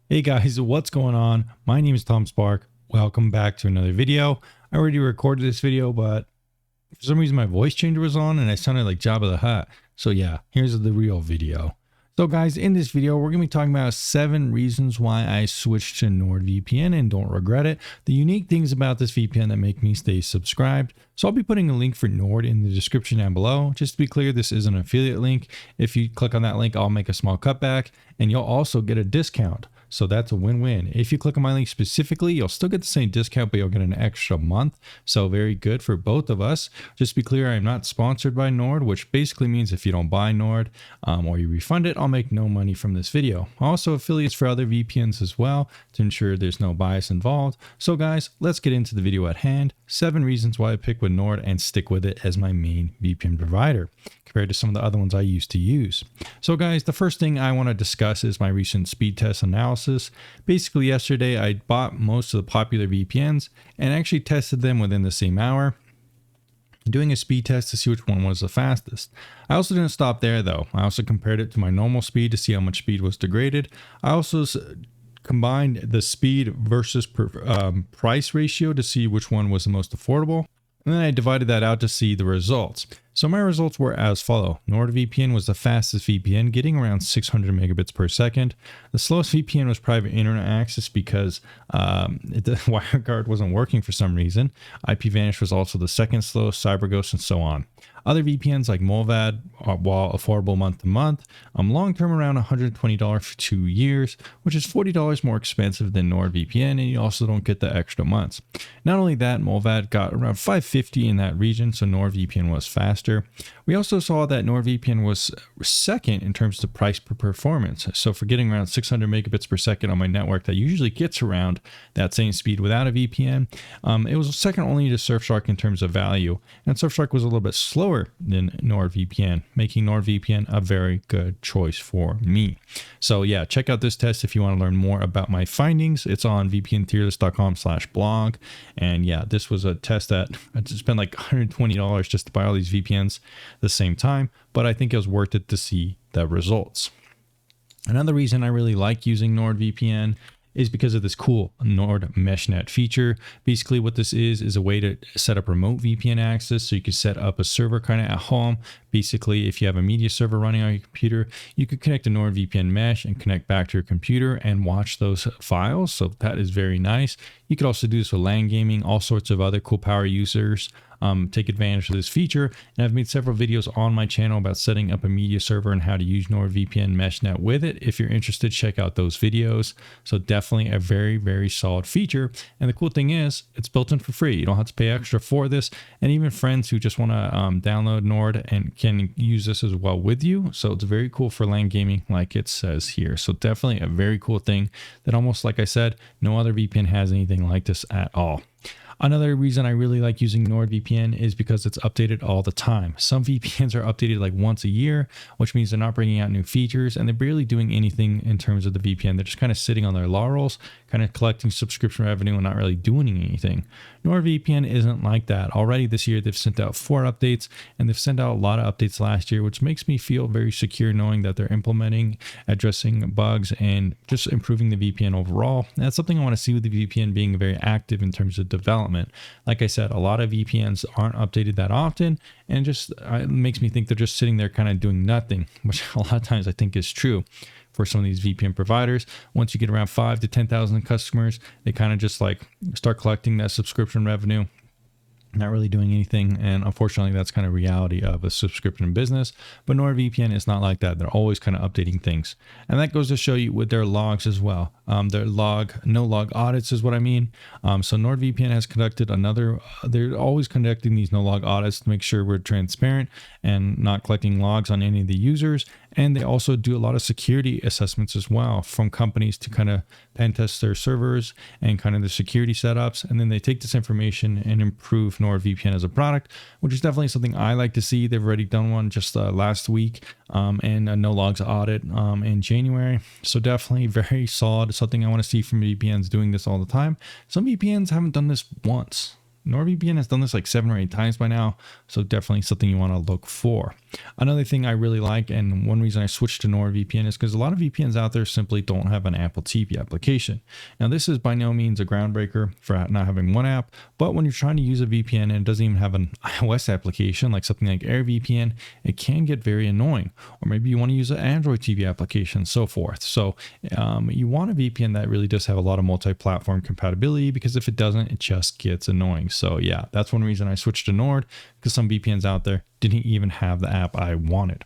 Hey guys, what's going on? My name is Tom Spark. Welcome back to another video. I already recorded this video, but for some reason my voice changer was on and I sounded like Jabba the Hutt. So yeah, here's the real video. So guys, in this video, we're going to be talking about 7 reasons why I switched to NordVPN and don't regret it. The unique things about this VPN that make me stay subscribed. So I'll be putting a link for Nord in the description down below. Just to be clear, this is an affiliate link. If you click on that link, I'll make a small cutback and you'll also get a discount. So that's a win-win. If you click on my link specifically, you'll still get the same discount, but you'll get an extra month. So very good for both of us. Just to be clear, I'm not sponsored by Nord, which basically means if you don't buy Nord or you refund it, I'll make no money from this video. Also affiliates for other VPNs as well to ensure there's no bias involved. So guys, let's get into the video at hand. 7 reasons why I pick with Nord and stick with it as my main VPN provider compared to some of the other ones I used to use. So guys, the first thing I want to discuss is my recent speed test analysis. Basically yesterday I bought most of the popular VPNs and actually tested them within the same hour, doing a speed test to see which one was the fastest. I also didn't stop there though. I also compared it to my normal speed to see how much speed was degraded. I also combined the speed versus price ratio to see which one was the most affordable. And then I divided that out to see the results. So my results were as follow. NordVPN was the fastest VPN, getting around 600 megabits per second. The slowest VPN was private internet access because the WireGuard wasn't working for some reason. IPVanish was also the second slowest, CyberGhost, and so on. Other VPNs like Molvad, while affordable month to month, long-term around $120 for 2 years, which is $40 more expensive than NordVPN, and you also don't get the extra months. Not only that, Molvad got around $550 in that region, so NordVPN was faster. We also saw that NordVPN was second in terms of price per performance. So for getting around 600 megabits per second on my network that usually gets around that same speed without a VPN, it was second only to Surfshark in terms of value, and Surfshark was a little bit slower than NordVPN, making NordVPN a very good choice for me. So yeah, check out this test if you want to learn more about my findings. It's on vpntierlist.com/blog. And yeah, this was a test that I spent like $120 just to buy all these VPNs at the same time, but I think it was worth it to see the results. Another reason I really like using NordVPN is because of this cool Nord MeshNet feature. Basically what this is a way to set up remote VPN access. So you can set up a server kind of at home. Basically, if you have a media server running on your computer, you could connect a NordVPN mesh and connect back to your computer and watch those files. So that is very nice. You could also do this with LAN gaming, all sorts of other cool power users. Take advantage of this feature, and I've made several videos on my channel about setting up a media server and how to use NordVPN MeshNet with it. If you're interested, check out those videos. So definitely a very, very solid feature. And the cool thing is it's built in for free. You don't have to pay extra for this, and even friends who just want to download Nord and can use this as well with you. So it's very cool for LAN gaming like it says here. So definitely a very cool thing that almost like I said, no other VPN has anything like this at all. Another reason I really like using NordVPN is because it's updated all the time. Some VPNs are updated like once a year, which means they're not bringing out new features and they're barely doing anything in terms of the VPN. They're just kind of sitting on their laurels, kind of collecting subscription revenue and not really doing anything. NordVPN isn't like that. Already this year, they've sent out 4 updates and they've sent out a lot of updates last year, which makes me feel very secure knowing that they're implementing, addressing bugs, and just improving the VPN overall. And that's something I want to see with the VPN being very active in terms of development. Like I said, a lot of VPNs aren't updated that often, and just it makes me think they're just sitting there kind of doing nothing, which a lot of times I think is true for some of these VPN providers. Once you get around 5,000 to 10,000 customers, they kind of just like start collecting that subscription revenue, not really doing anything. And unfortunately, that's kind of reality of a subscription business. But NordVPN is not like that. They're always kind of updating things. And that goes to show you with their logs as well. Their no log audits is what I mean. So NordVPN has conducted they're always conducting these no log audits to make sure we're transparent and not collecting logs on any of the users. And they also do a lot of security assessments as well from companies to kind of pen test their servers and kind of the security setups. And then they take this information and improve NordVPN as a product, which is definitely something I like to see. They've already done one just last week and a no logs audit in January. So definitely very solid. Something I want to see from VPNs doing this all the time. Some VPNs haven't done this once. NordVPN has done this like 7 or 8 times by now, so definitely something you want to look for. Another thing I really like, and one reason I switched to NordVPN, is because a lot of VPNs out there simply don't have an Apple TV application. Now, this is by no means a groundbreaker for not having one app, but when you're trying to use a VPN and it doesn't even have an iOS application, like something like AirVPN, it can get very annoying. Or maybe you want to use an Android TV application, so forth. So you want a VPN that really does have a lot of multi-platform compatibility, because if it doesn't, it just gets annoying. So yeah, that's one reason I switched to Nord, because some VPNs out there didn't even have the app I wanted.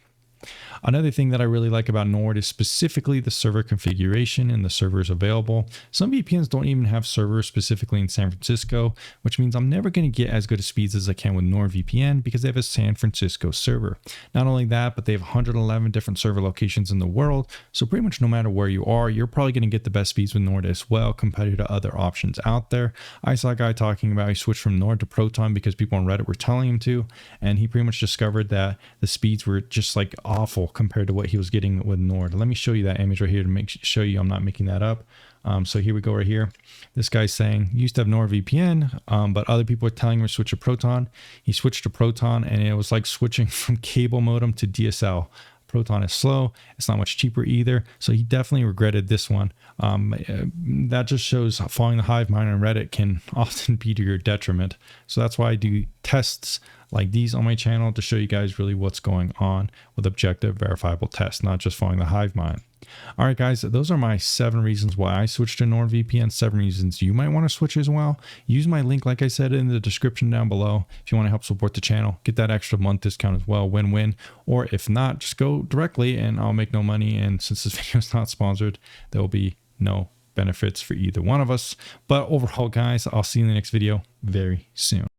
Another thing that I really like about Nord is specifically the server configuration and the servers available. Some VPNs don't even have servers specifically in San Francisco, which means I'm never going to get as good of speeds as I can with NordVPN because they have a San Francisco server. Not only that, but they have 111 different server locations in the world. So pretty much no matter where you are, you're probably going to get the best speeds with Nord as well compared to other options out there. I saw a guy talking about he switched from Nord to Proton because people on Reddit were telling him to, and he pretty much discovered that the speeds were just like awful compared to what he was getting with Nord. Let me show you that image right here to show you I'm not making that up. So here we go right here. This guy's saying he used to have NordVPN, but other people were telling him to switch to Proton. He switched to Proton, and it was like switching from cable modem to DSL. Proton is slow. It's not much cheaper either. So he definitely regretted this one. That just shows how following the hive mind on Reddit can often be to your detriment. So that's why I do tests like these on my channel to show you guys really what's going on with objective verifiable tests, not just following the hive mind. All right, guys, those are my 7 reasons why I switched to NordVPN, 7 reasons you might want to switch as well. Use my link, like I said, in the description down below if you want to help support the channel. Get that extra month discount as well, win-win. Or if not, just go directly and I'll make no money. And since this video is not sponsored, there will be no benefits for either one of us. But overall, guys, I'll see you in the next video very soon.